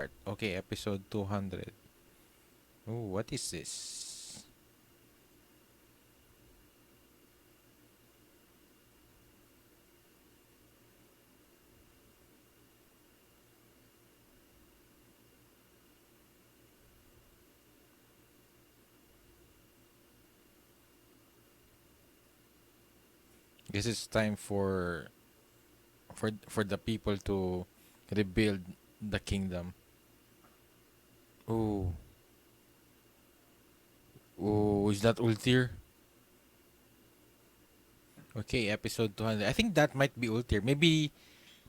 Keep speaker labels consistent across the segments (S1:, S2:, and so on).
S1: start. Okay, episode 200. Oh, what is this? Guess it's time for the people to rebuild the kingdom. Oh, oh, is that Ultir? Okay, episode 200. I think that might be Ultir. Maybe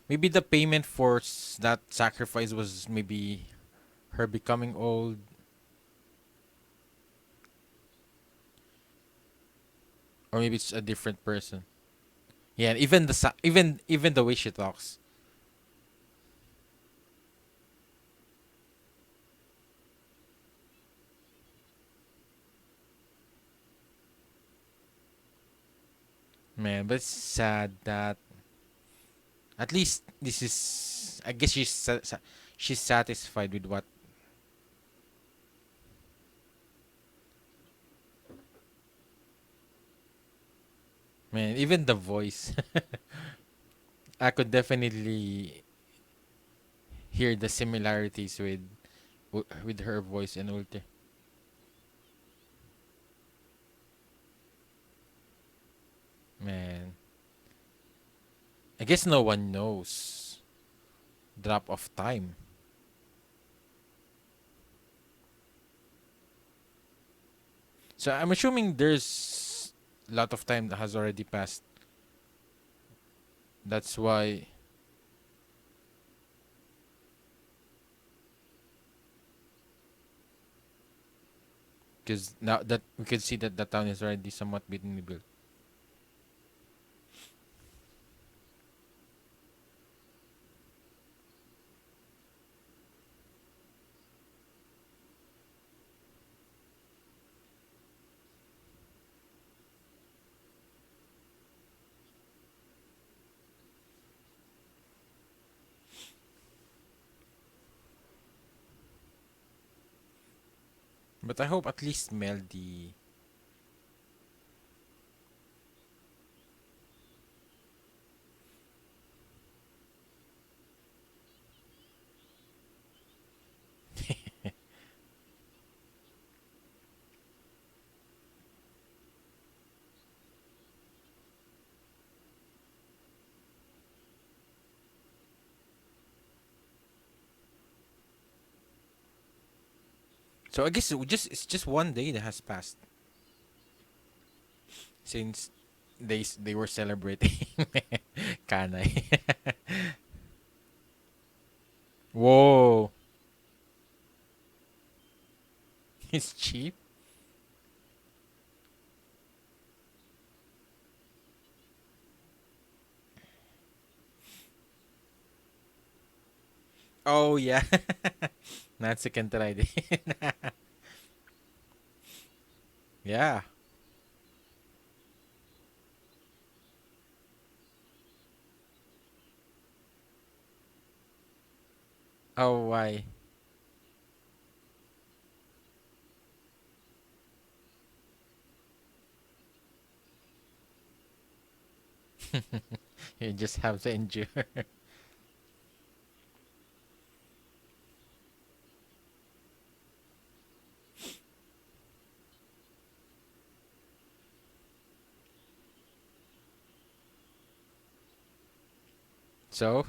S1: the payment for that sacrifice was maybe her becoming old, or maybe it's a different person. Yeah, and even even the way she talks. Man, but it's sad that at least this is. I guess she's satisfied with what. Man, even the voice, I could definitely hear the similarities with her voice and Ulte. Man, I guess no one knows drop of time. So I'm assuming there's a lot of time that has already passed. That's why, because now that we can see that the town is already somewhat being built. But I hope at least Melody. So I guess it's just one day that has passed since they were celebrating Kanay. Whoa, it's cheap. Oh yeah, Natsu can try it. Yeah. Oh why? You just have to endure. So,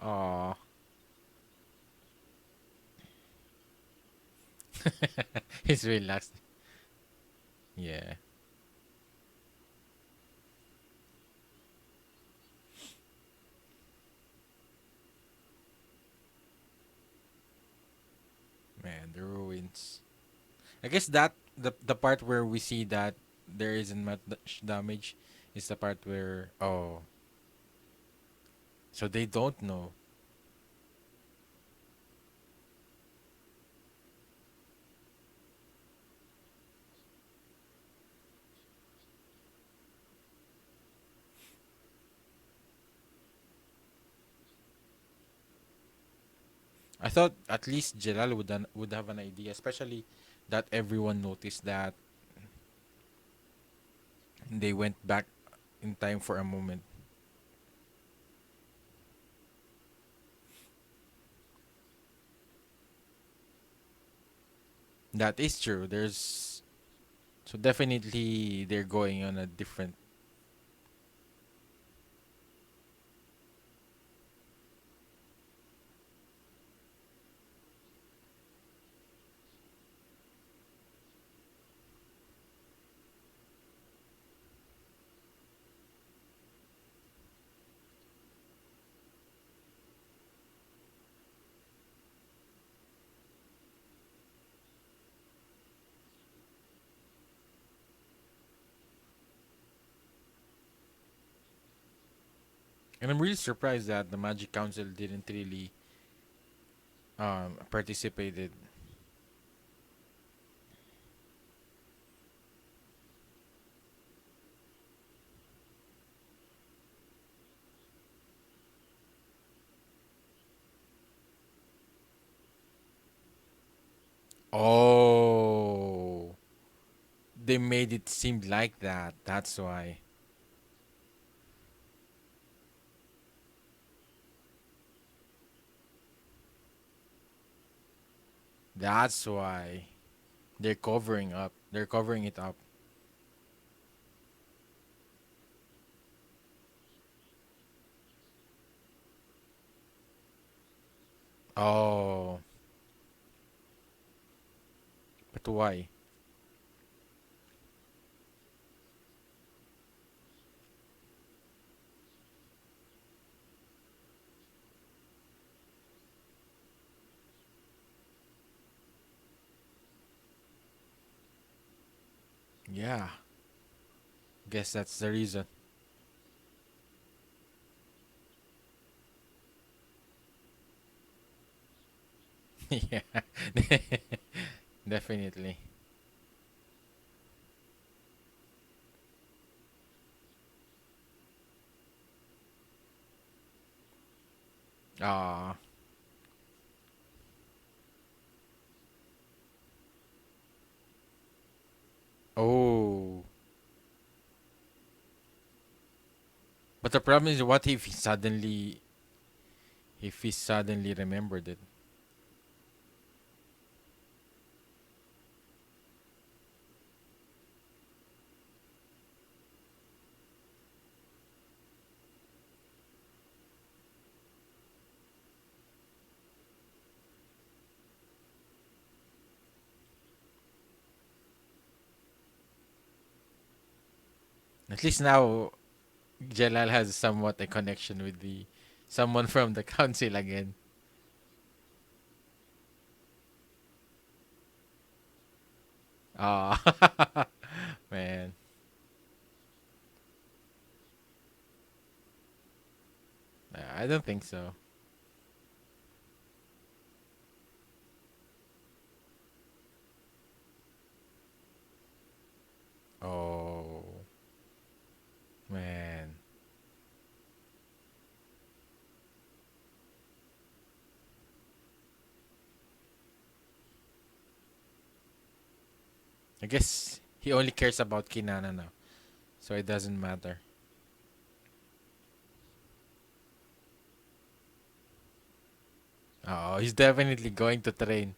S1: oh, he's relaxed. Yeah, man, the ruins. I guess that the part where we see that there isn't much damage is the part where so they don't know. I thought at least Jelal would have an idea, especially that everyone noticed that they went back in time for a moment. That is true. There's so definitely they're going on a different. And I'm really surprised that the Magic Council didn't really participated. Oh, they made it seem like that. That's why. That's why they're covering up. They're covering it up. Oh, but why? Yeah, guess that's the reason. Yeah, definitely. Ah, oh. But the problem is, what if he suddenly remembered it? At least now Jalal has somewhat a connection with the someone from the council again. Ah, man. I don't think so. Oh, man. I guess he only cares about Kinana now, so it doesn't matter. Oh, he's definitely going to train.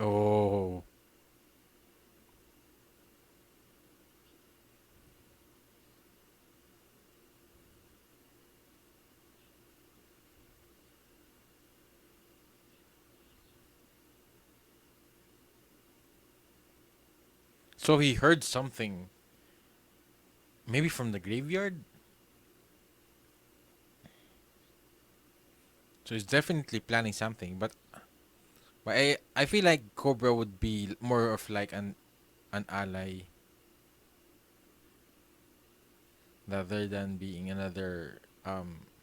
S1: Oh, so he heard something, maybe from the graveyard. So he's definitely planning something. But I feel like Cobra would be more of like an ally. rather than being another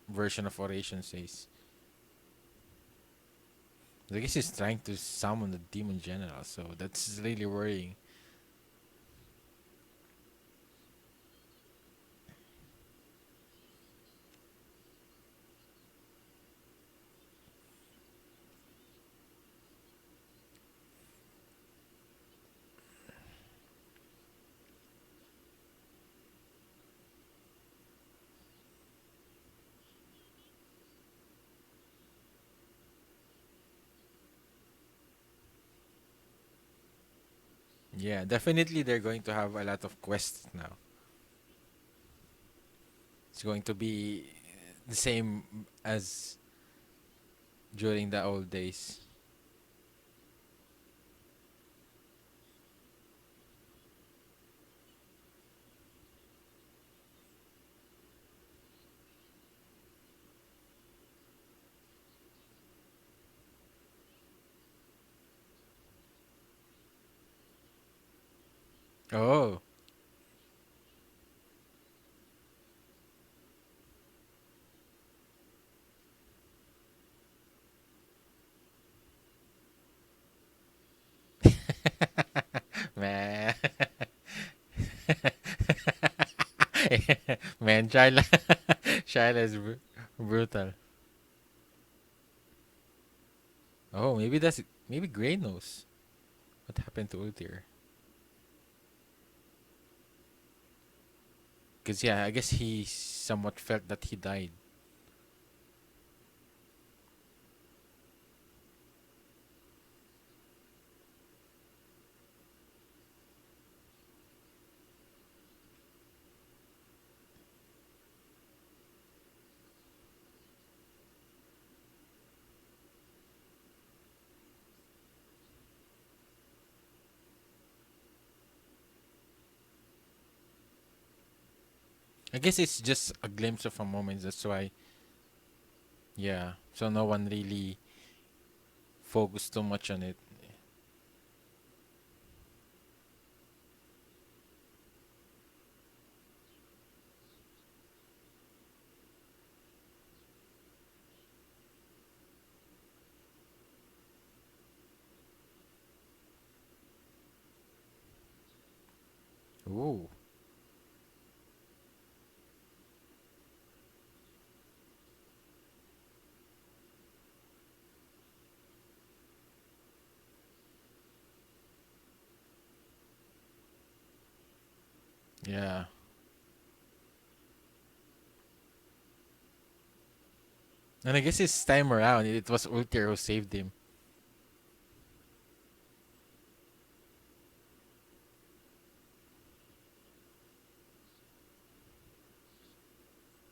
S1: version of Oration says. I guess he's trying to summon the demon general, so that's really worrying. Yeah, definitely they're going to have a lot of quests now. It's going to be the same as during the old days. Oh, man. Man, Shyla. Shyla is brutal. Oh, maybe that's maybe Gray knows what happened to Ultir. Cause yeah, I guess he somewhat felt that he died. I guess it's just a glimpse of a moment. That's why, yeah. So no one really focused too much on it. Ooh, yeah. And I guess this time around, it was Ultir who saved him.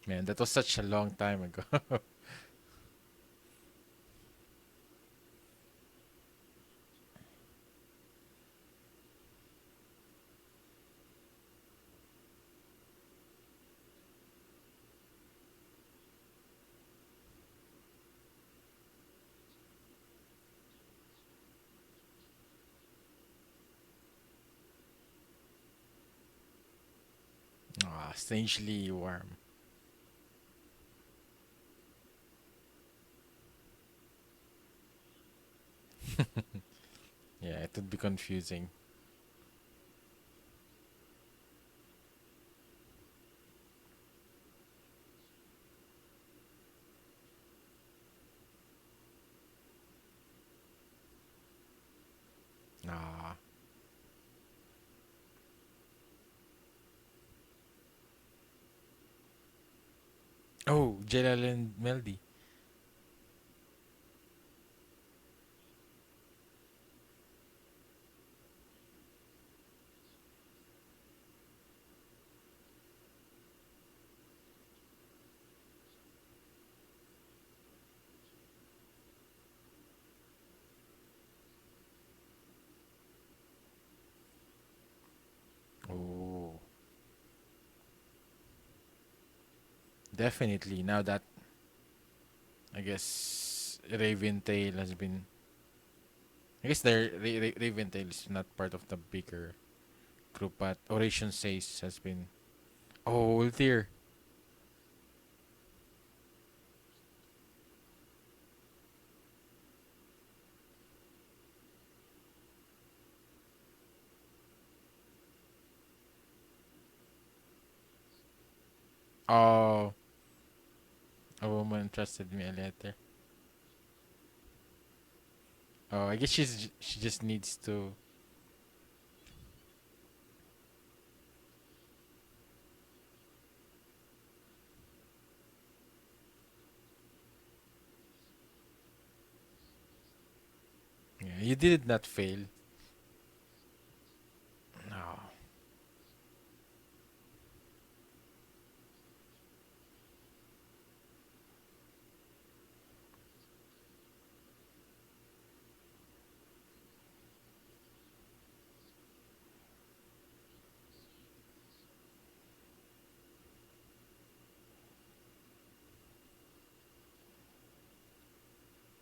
S1: Man, that was such a long time ago. Ah, strangely warm. Yeah, it would be confusing. Ah. Oh, Jelal and Melody. Oh, definitely. Now that I guess Raventail has been. I guess Raventail is not part of the bigger group, but Oration Says has been Oh, dear. Oh, a woman trusted me a letter. Oh, I guess she just needs to. Yeah, you did not fail. No.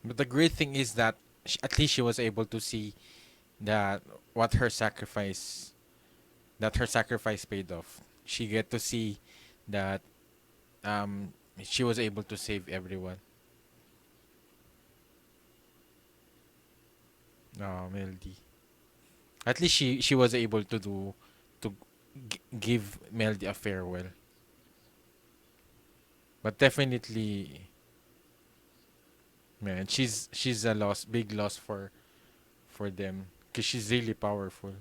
S1: But the great thing is that at least she was able to see that what her sacrifice that her sacrifice paid off. She get to see that um she was able to save everyone. Oh, Melody. At least she was able to do to give Melody a farewell. But definitely, man, she's a loss, big loss for them because she's really powerful.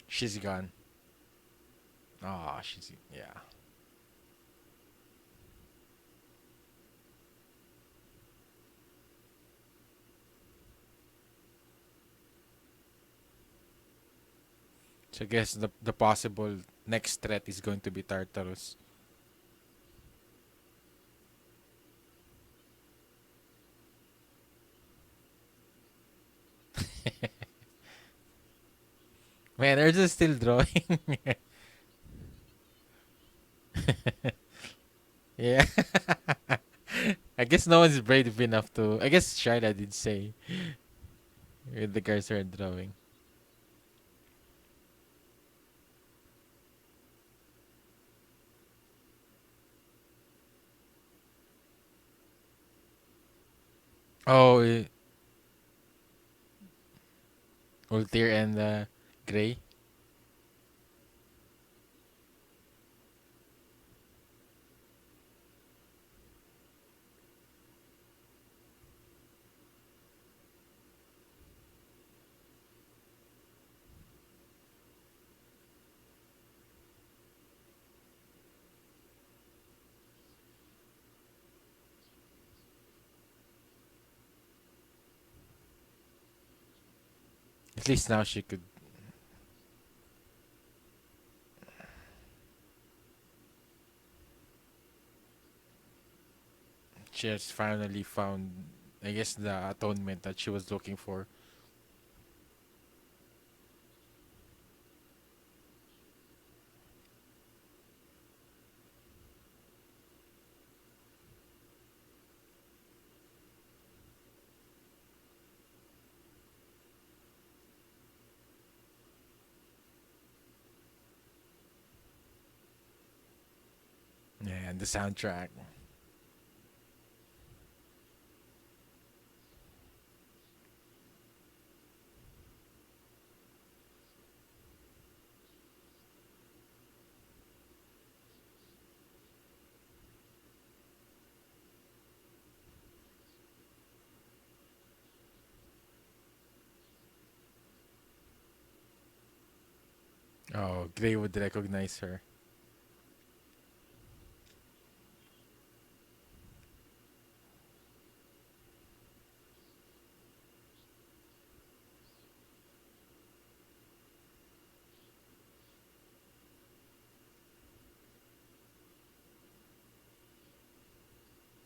S1: She's gone. Ah, she's yeah. So I guess the possible next threat is going to be Tartarus. Man, they're just still drawing. Yeah. I guess no one's brave enough to. I guess Shyla did say with the guys who are drawing. Oh, Ultir and Gray. At least now she could. She has finally found, I guess, the atonement that she was looking for. Yeah, and the soundtrack. Oh, Gray would recognize her.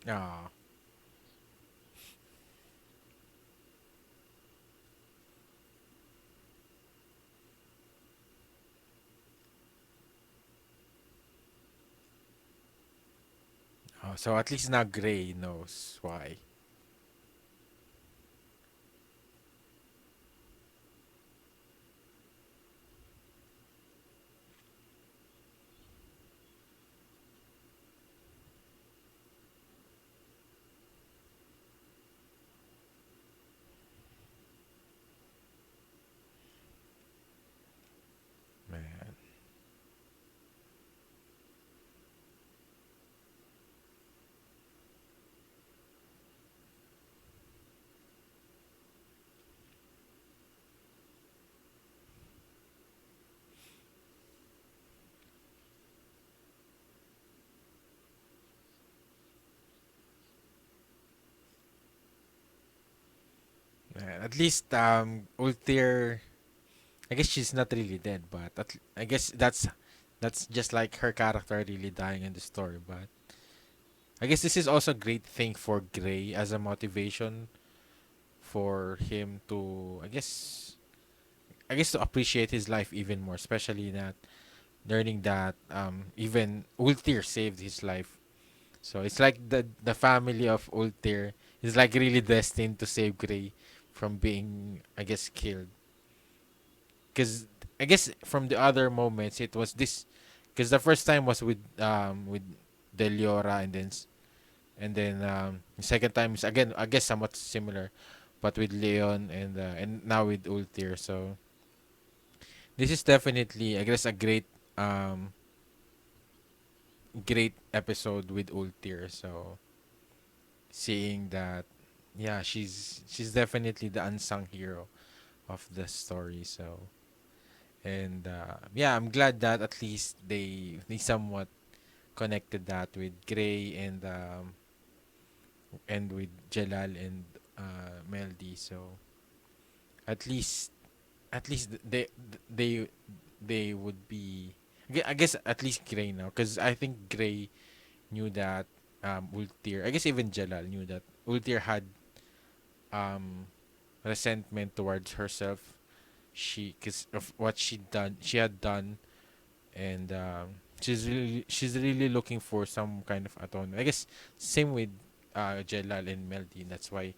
S1: Oh, So at least now Gray knows why. Man. Man. At least Ultir, I guess she's not really dead, but I guess that's just like her character really dying in the story. But I guess this is also a great thing for Gray as a motivation for him to, I guess to appreciate his life even more, especially that learning that even Ultir saved his life. So it's like the family of Ultir is like really destined to save Gray from being, I guess, killed. Because I guess from the other moments it was this, because the first time was with Deliora, and then the second time is again, I guess, somewhat similar, but with Leon, and now with Ultir. So this is definitely, I guess, a um great episode with Ultir. So seeing that, yeah, she's definitely the unsung hero of the story. So, and yeah, I'm glad that at least they somewhat connected that with Gray and with Jalal and Melody. So at least at least they they would be, I guess, at least Gray now, because I think Gray knew that Ultir, I guess even Jalal knew that Ultir had um resentment towards herself, she because of what she had done, and she's really looking for some kind of atonement, I guess. Same with Jelal and Melody. That's why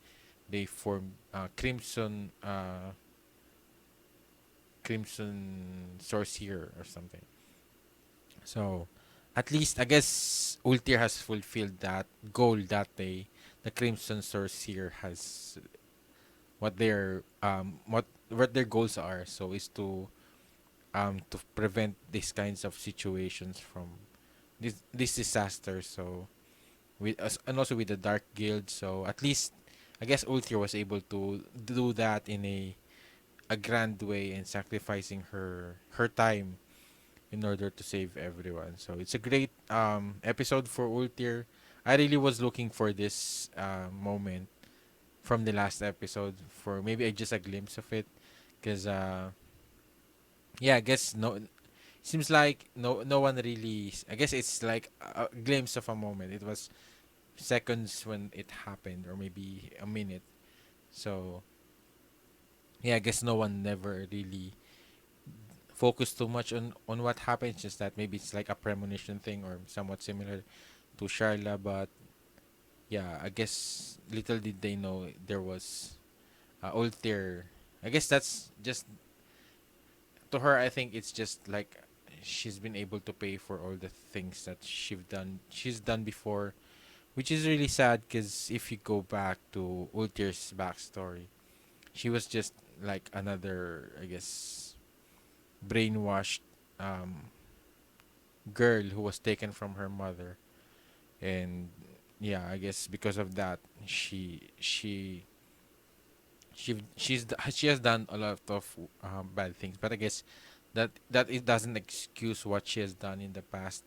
S1: they formed Crimson Sorcerer or something. So at least, I guess, Ultir has fulfilled that goal that day. The Crimson Sorcerer has what their goals are. So is to prevent these kinds of situations from this disaster. So with us, and also with the Dark Guild. So at least, I guess, Ultir was able to do that in a grand way, and sacrificing her time in order to save everyone. So it's a great episode for Ultir. I really was looking for this moment from the last episode, for maybe just a glimpse of it, because yeah, I guess seems like no one really. I guess it's like a glimpse of a moment. It was seconds when it happened, or maybe a minute. So yeah, I guess no one never really focused too much on what happened. It's just that maybe it's like a premonition thing, or somewhat similar to Sharla. But yeah, I guess little did they know there was Ultir. I guess that's just, to her, I think it's just like she's been able to pay for all the things that she's done before, which is really sad, because if you go back to Ultir's backstory, she was just like another, I guess, brainwashed um, girl who was taken from her mother, and yeah, I guess because of that, she has done a lot of bad things. But I guess that it doesn't excuse what she has done in the past.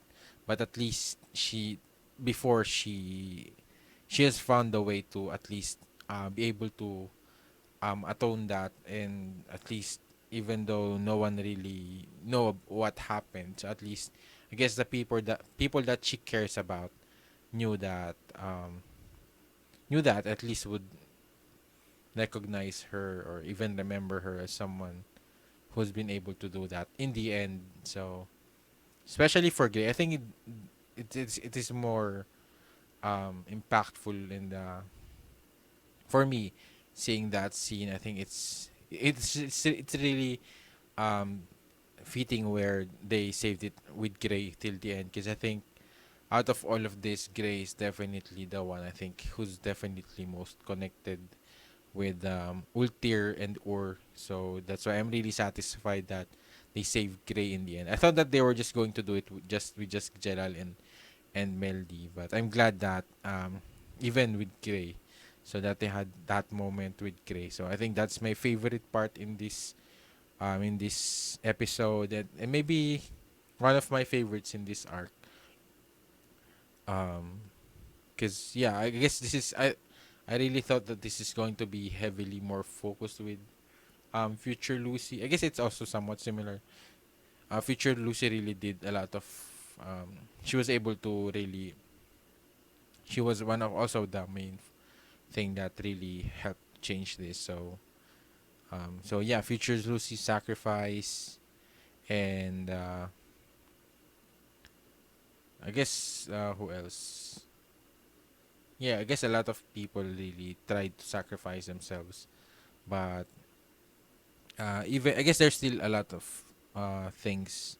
S1: But at least before she has found a way to at least be able to atone that, and at least, even though no one really know what happened, so at least, I guess, the people that she cares about knew that at least would recognize her, or even remember her as someone who's been able to do that in the end. So especially for Gray, I think it is more impactful in the for me seeing that scene. I think it's really um fitting where they saved it with Gray till the end, because I think out of all of this, Gray is definitely the one I think who's definitely most connected with Ultir and Ur. So that's why I'm really satisfied that they saved Gray in the end. I thought that they were just going to do it with just Jelal and Meldy, but I'm glad that even with Gray, so that they had that moment with Gray. So I think that's my favorite part in this episode, and maybe one of my favorites in this arc. Cause yeah, I guess I really thought that this is going to be heavily more focused with Future Lucy. I guess it's also somewhat similar. Future Lucy really did a lot of she was able to really she was one of also the main thing that really helped change this. So yeah, Future Lucy sacrifice, and I guess who else? Yeah, I guess a lot of people really tried to sacrifice themselves, but even I guess there's still a lot of things.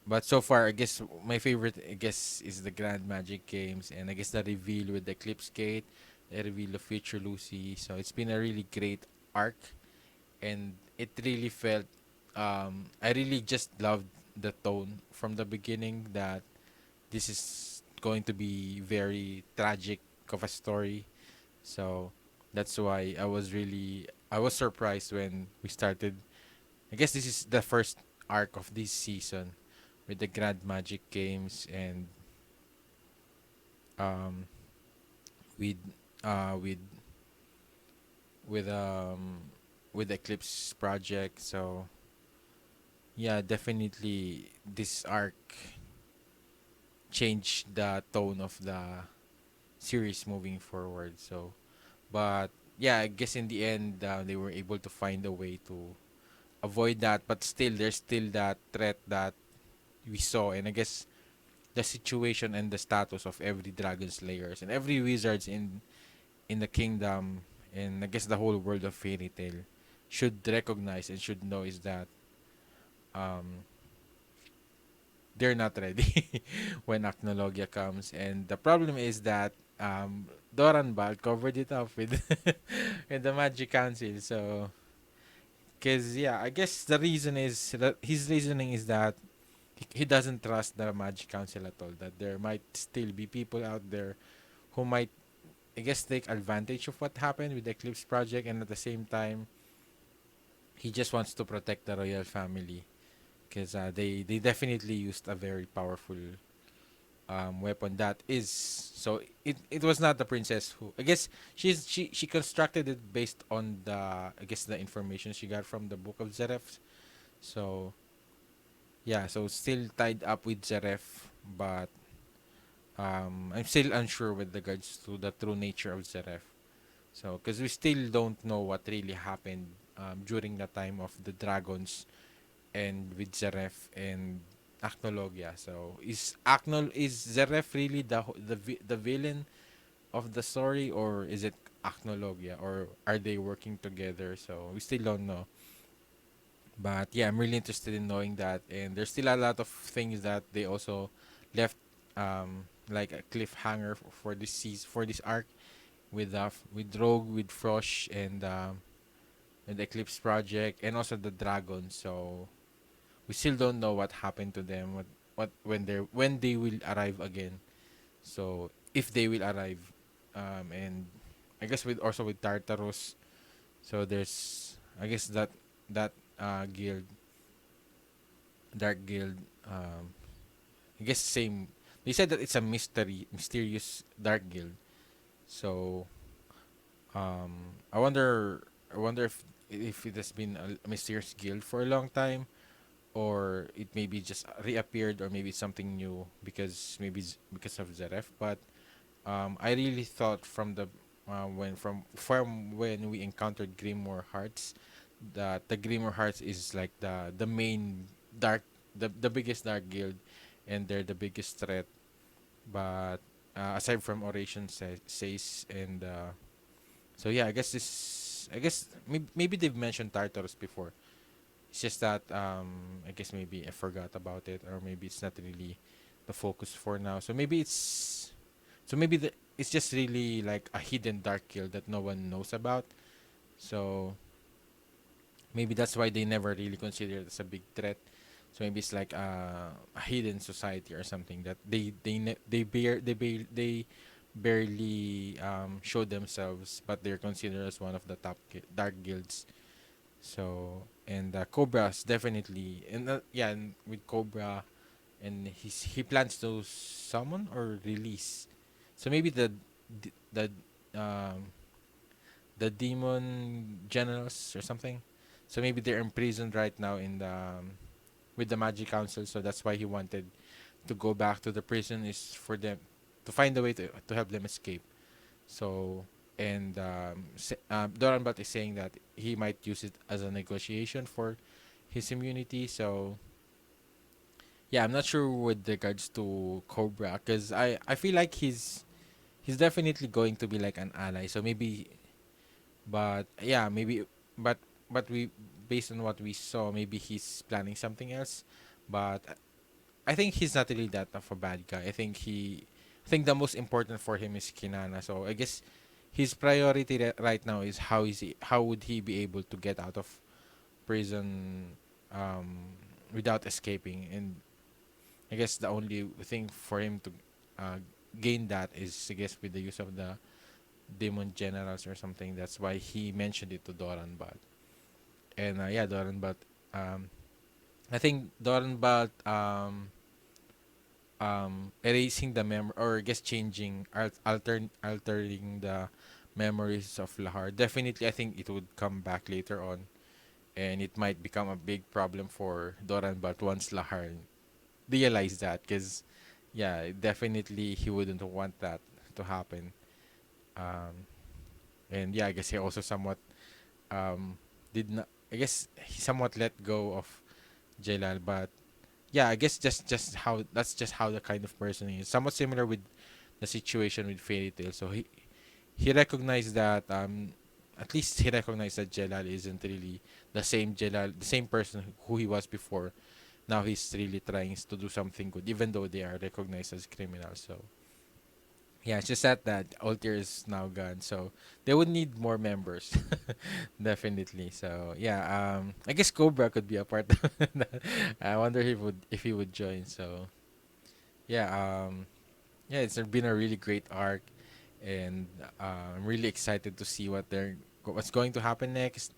S1: But so far, I guess my favorite, I guess, is the Grand Magic Games, and I guess the reveal with the Eclipse Gate, the reveal of Future Lucy. So it's been a really great arc, and it really felt. I really just loved the tone from the beginning that this is going to be very tragic of a story. So that's why I was surprised when we started. I guess this is the first arc of this season with the Grand Magic Games, and um with uh with with um with Eclipse project. So yeah, definitely this arc changed the tone of the series moving forward. So but yeah, I guess in the end they were able to find a way to avoid that, but still there's still that threat that we saw, and I guess the situation and the status of every dragon slayers and every wizards in the kingdom, and I guess the whole world of fairy tale should recognize and should know is that um they're not ready when Acnologia comes, and the problem is that Doran Bal covered it up with with the Magic Council. So because yeah, I guess the reason is that his reasoning is that he doesn't trust the Magic Council at all. That there might still be people out there who might, I guess, take advantage of what happened with the Eclipse Project, and at the same time, he just wants to protect the royal family because they definitely used a very powerful weapon that is so it was not the princess who I guess she constructed it based on the I guess the information she got from the book of Zeref. So yeah, so still tied up with Zeref, but I'm still unsure with regards to the true nature of Zeref. So, because we still don't know what really happened during the time of the dragons and with Zeref and Acnologia. So, is Zeref really the villain of the story, or is it Acnologia, or are they working together? So, we still don't know. But yeah, I'm really interested in knowing that, and there's still a lot of things that they also left like a cliffhanger for this season, for this arc with Rogue, with Frosh, and the Eclipse Project, and also the Dragon. So we still don't know what happened to them, what when they will arrive again. So if they will arrive, and I guess with also with Tartarus. So there's I guess that guild, Dark Guild. I guess same. They said that it's a mysterious Dark Guild. So I wonder. I wonder if it has been a mysterious guild for a long time, or it maybe just reappeared, or maybe it's something new because because of Zeref. But I really thought from the from when we encountered Grimoire Hearts, that the Grimoire Hearts is like the main dark the biggest dark guild, and they're the biggest threat. But aside from oration says. And so yeah, I guess this, I guess maybe they've mentioned Tartarus before. It's just that I guess maybe I forgot about it, or maybe it's not really the focus for now. So maybe it's, so maybe it's just really like a hidden dark guild that no one knows about. So maybe that's why they never really consider it as a big threat. So maybe it's like a hidden society or something that they barely show themselves, but they're considered as one of the top dark guilds. So, and Cobra's definitely, and yeah, and with Cobra, and he plans to summon or release. So maybe the um the demon generals or something. So maybe they're imprisoned right now in the with the Magic Council. So that's why he wanted to go back to the prison, is for them to find a way to help them escape. So, and Doranbat is saying that he might use it as a negotiation for his immunity. So yeah, I'm not sure with regards to Cobra, because I feel like he's definitely going to be like an ally. So maybe, but yeah, maybe, but we, based on what we saw, maybe he's planning something else. But I think he's not really that of a bad guy. I think the most important for him is Kinana. So I guess his priority right now is how would he be able to get out of prison without escaping. And I guess the only thing for him to uh, gain that is, I guess, with the use of the demon generals or something. That's why he mentioned it to Doranbad. And yeah, Doranbad. Um, I think Doranbad erasing the or I guess changing, altering the memories of Lahar. Definitely, I think it would come back later on, and it might become a big problem for Doran. But once Lahar realized that, because yeah, definitely he wouldn't want that to happen. Um, and yeah, I guess he also somewhat um did not. I guess he somewhat let go of Jelal, but yeah, I guess just how that's just how the kind of person he is. Somewhat similar with the situation with Fairy Tail. So he recognized that at least he recognized that Jelal isn't really the same Jelal, the same person who he was before. Now he's really trying to do something good, even though they are recognized as criminals. So yeah, it's just that Altair is now gone, so they would need more members, definitely. So yeah, I guess Cobra could be a part of that. I wonder if he would join. So yeah, yeah, it's been a really great arc, and I'm really excited to see what's going to happen next,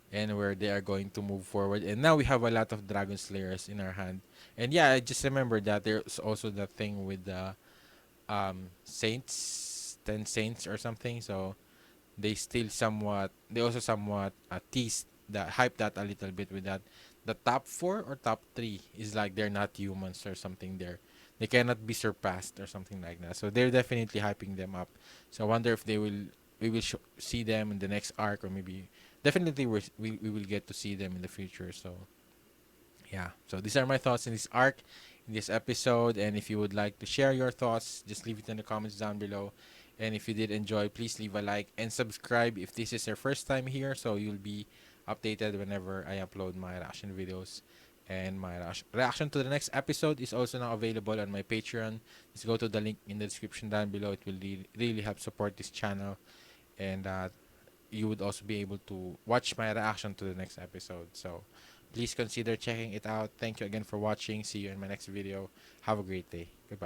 S1: and where they are going to move forward. And now we have a lot of Dragon Slayers in our hand. And yeah, I just remember that there's also the thing with the saints, 10 saints or something. So they also somewhat teased that, hype that a little bit with that. The top four or top three is like they're not humans or something. They cannot be surpassed or something like that. So they're definitely hyping them up. So I wonder if we will see them in the next arc, or maybe definitely we will get to see them in the future. So yeah, so these are my thoughts in this arc, in this episode. And if you would like to share your thoughts, just leave it in the comments down below. And if you did enjoy, please leave a like and subscribe if this is your first time here, so you'll be updated whenever I upload my reaction videos. And my reaction to the next episode is also now available on my Patreon. Just go to the link in the description down below. It will really help support this channel. And you would also be able to watch my reaction to the next episode. So please consider checking it out. Thank you again for watching. See you in my next video. Have a great day. Goodbye.